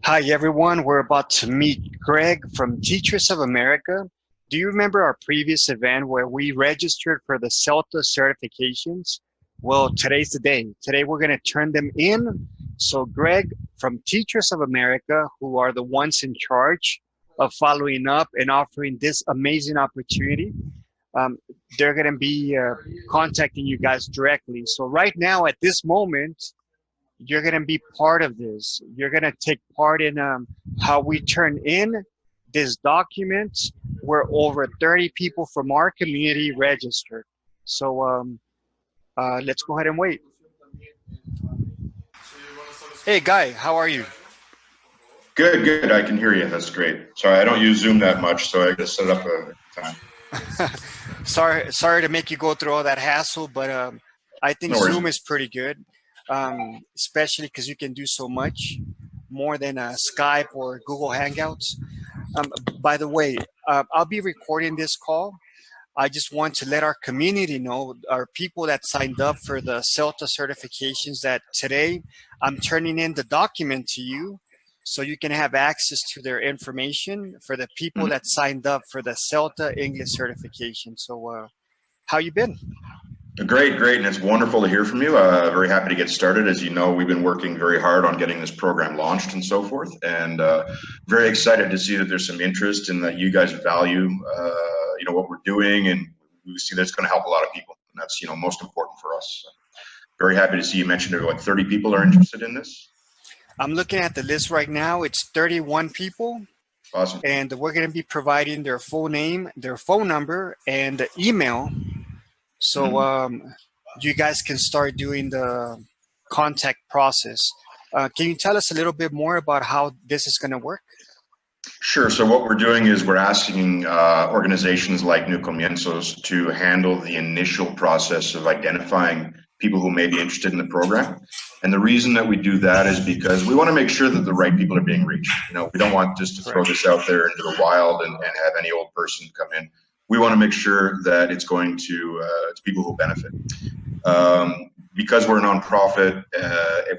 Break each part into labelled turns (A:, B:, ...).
A: Hi, everyone. We're about to meet Greg from Teachers of America. Do you remember our previous event where we registered for the CELTA certifications? Well, today's the day. Today, we're going to turn them in. So, Greg from Teachers of America, who are the ones in charge of following up and offering this amazing opportunity, they're going to be contacting you guys directly. So, right now, at this moment, you're going to be part of this. You're going to take part in how we turn in this document where over 30 people from our community registered. So let's go ahead and wait. Hey, Guy, how are you?
B: Good, good. I can hear you. That's great. Sorry, I don't use Zoom that much, so I just set up a time.
A: sorry to make you go through all that hassle, but I think
B: No worries.
A: Zoom is pretty good. Especially because you can do so much more than Skype or Google Hangouts. By the way, I'll be recording this call. I just want to let our community know, our people that signed up for the CELTA certifications, that today I'm turning in the document to you so you can have access to their information for the people that signed up for the CELTA English certification. So how you been?
B: Great, great, and it's wonderful to hear from you. Very happy to get started. As you know, we've been working very hard on getting this program launched and so forth, and very excited to see that there's some interest and that you guys value, what we're doing, and we see that it's going to help a lot of people, and that's, most important for us. Very happy to see you mentioned that 30 people are interested in this.
A: I'm looking at the list right now. It's 31 people.
B: Awesome.
A: And we're going to be providing their full name, their phone number, and the email. So you guys can start doing the contact process. Can you tell us a little bit more about how this is going to work?
B: Sure. So what we're doing is we're asking organizations like New Comienzos to handle the initial process of identifying people who may be interested in the program. And the reason that we do that is because we want to make sure that the right people are being reached. We don't want just to throw this out there into the wild and have any old person come in. We want to make sure that it's going to people who benefit. Because we're a nonprofit,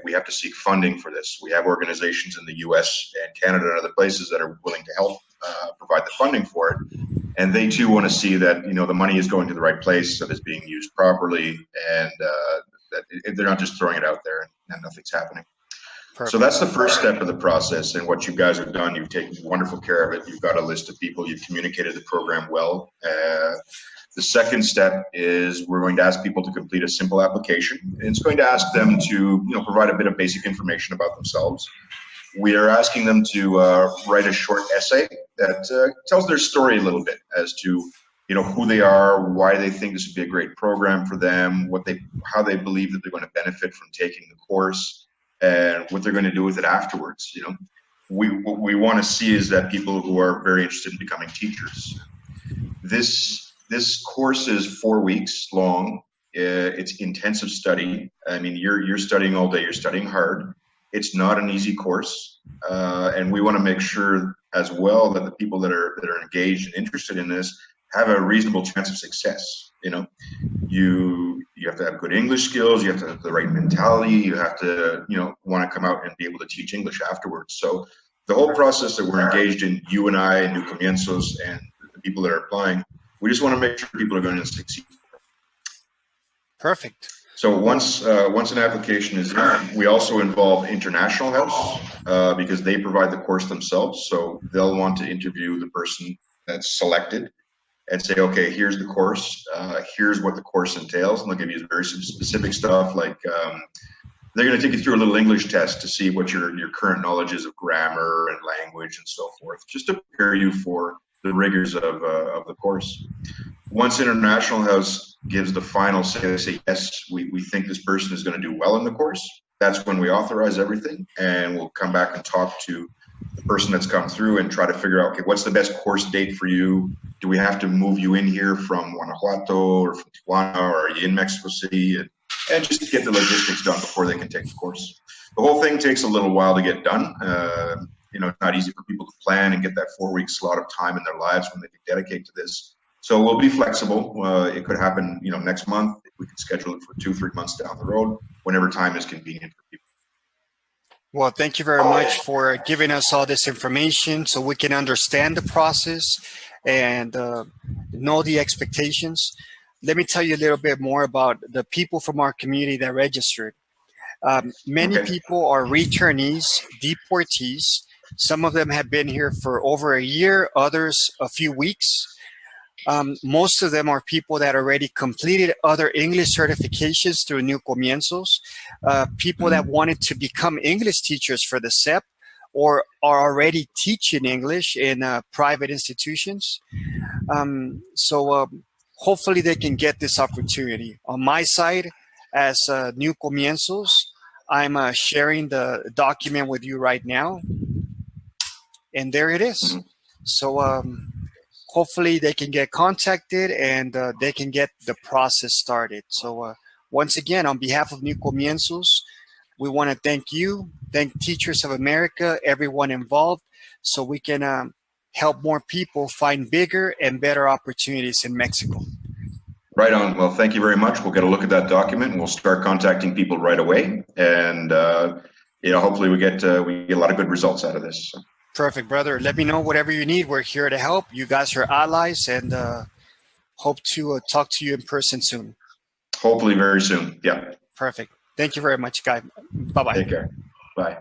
B: we have to seek funding for this. We have organizations in the U.S. and Canada and other places that are willing to help provide the funding for it. And they too want to see that, the money is going to the right place, that it's being used properly, and that they're not just throwing it out there and nothing's happening. Perfect. So that's the first step of the process, and what you guys have done, you've taken wonderful care of it. You've got a list of people, you've communicated the program well. The second step is we're going to ask people to complete a simple application. It's going to ask them to provide a bit of basic information about themselves. We are asking them to write a short essay that tells their story a little bit as to who they are, why they think this would be a great program for them, how they believe that they're going to benefit from taking the course, and what they're going to do with it afterwards. What we want to see is that people who are very interested in becoming teachers. This course is 4 weeks long. It's intensive study. I mean, you're studying all day. You're studying hard. It's not an easy course, and we want to make sure as well that the people that are engaged and interested in this have a reasonable chance of success. You have to have good English skills. You have to have the right mentality. You have to want to come out and be able to teach English afterwards. So the whole process that we're engaged in, you and I, New Comienzos, and the people that are applying, we just want to make sure people are going to succeed.
A: Perfect.
B: So once an application is in, we also involve International House because they provide the course themselves. So they'll want to interview the person that's selected and say, okay, here's the course, here's what the course entails, and they'll give you very specific stuff like they're going to take you through a little English test to see what your current knowledge is of grammar and language and so forth, just to prepare you for the rigors of the course. Once International House gives the final say, they say, yes, we think this person is going to do well in the course, that's when we authorize everything, and we'll come back and talk to the person that's come through and try to figure out, okay, what's the best course date for you? Do we have to move you in here from Guanajuato or from Tijuana, or are you in Mexico City? And just get the logistics done before they can take the course. The whole thing takes a little while to get done. It's not easy for people to plan and get that 4-week slot of time in their lives when they can dedicate to this. So we'll be flexible. It could happen, next month. We could schedule it for 2-3 months down the road, whenever time is convenient for people.
A: Well, thank you very much for giving us all this information so we can understand the process and know the expectations. Let me tell you a little bit more about the people from our community that registered. Many
B: Okay.
A: people are returnees, deportees. Some of them have been here for over a year, others a few weeks. Most of them are people that already completed other English certifications through New Comienzos, people that wanted to become English teachers for the SEP or are already teaching English in private institutions. So hopefully they can get this opportunity. On my side, as New Comienzos, I'm sharing the document with you right now. And there it is. So hopefully they can get contacted and they can get the process started. So once again, on behalf of New Comienzos, we want to thank you, thank Teachers of America, everyone involved, so we can help more people find bigger and better opportunities in Mexico.
B: Right on. Well, thank you very much. We'll get a look at that document and we'll start contacting people right away. And hopefully we get a lot of good results out of this. So.
A: Perfect, brother. Let me know whatever you need. We're here to help. You guys are allies, and hope to talk to you in person soon.
B: Hopefully very soon. Yeah.
A: Perfect. Thank you very much, guy. Bye-bye.
B: Take care. Bye.